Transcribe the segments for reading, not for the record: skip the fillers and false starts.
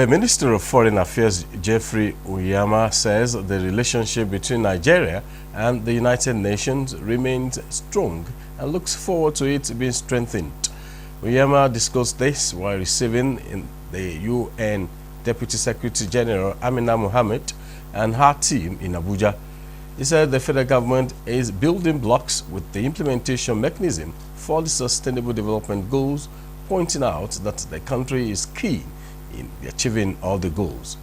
The Minister of Foreign Affairs, Jeffrey Uyama, says the relationship between Nigeria and the United Nations remains strong and looks forward to it being strengthened. Uyama discussed this while receiving in the UN Deputy Secretary General Amina Mohammed and her team in Abuja. He said the federal government is building blocks with the implementation mechanism for the Sustainable Development Goals, pointing out that the country is key in achieving all the goals.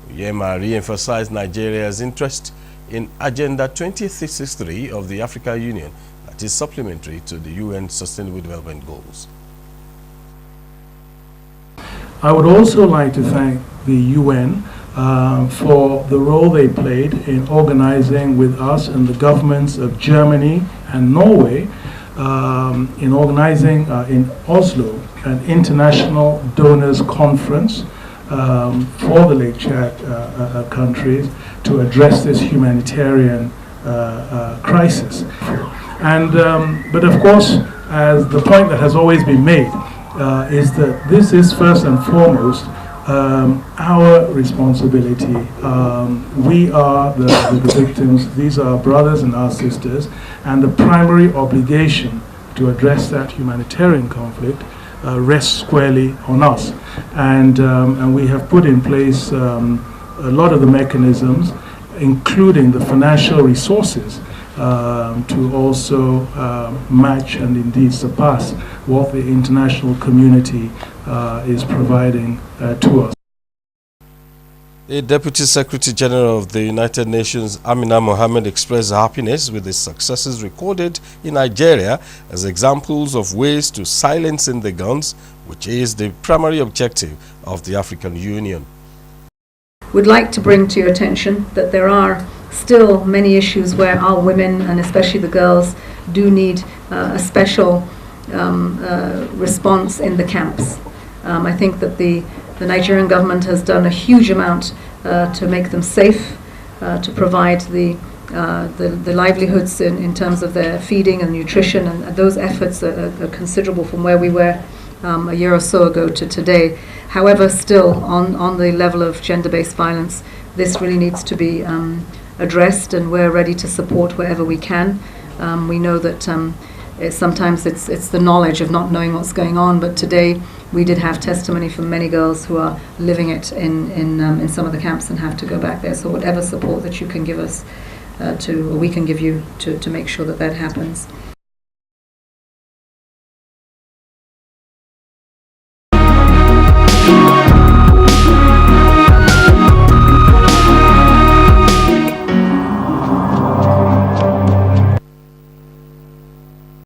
Uyama re-emphasized Nigeria's interest in Agenda 2063 of the African Union that is supplementary to the UN Sustainable Development Goals. I would also like to thank the UN for the role they played in organizing with us and the governments of Germany and Norway in organizing in Oslo an international donors conference for the Lake Chad countries to address this humanitarian crisis. But of course, as the point that has always been made, is that this is first and foremost our responsibility. We are the victims. These are our brothers and our sisters, and the primary obligation to address that humanitarian conflict rests squarely on us. And we have put in place a lot of the mechanisms, including the financial resources, to also match and indeed surpass what the international community is providing to us. The Deputy Secretary General of the United Nations, Amina Mohammed, expressed happiness with the successes recorded in Nigeria as examples of ways to silencing the guns, which is the primary objective of the African Union. We'd like to bring to your attention that there are still many issues where our women, and especially the girls, do need a special response in the camps. I think that the Nigerian government has done a huge amount to make them safe, to provide the livelihoods in terms of their feeding and nutrition, and those efforts are considerable from where we were a year or so ago to today. However, still on the level of gender-based violence, this really needs to be addressed, and we're ready to support wherever we can. We know that sometimes it's the knowledge of not knowing what's going on, but today we did have testimony from many girls who are living it in some of the camps and have to go back there. So whatever support that you can give us, or we can give you to make sure that that happens.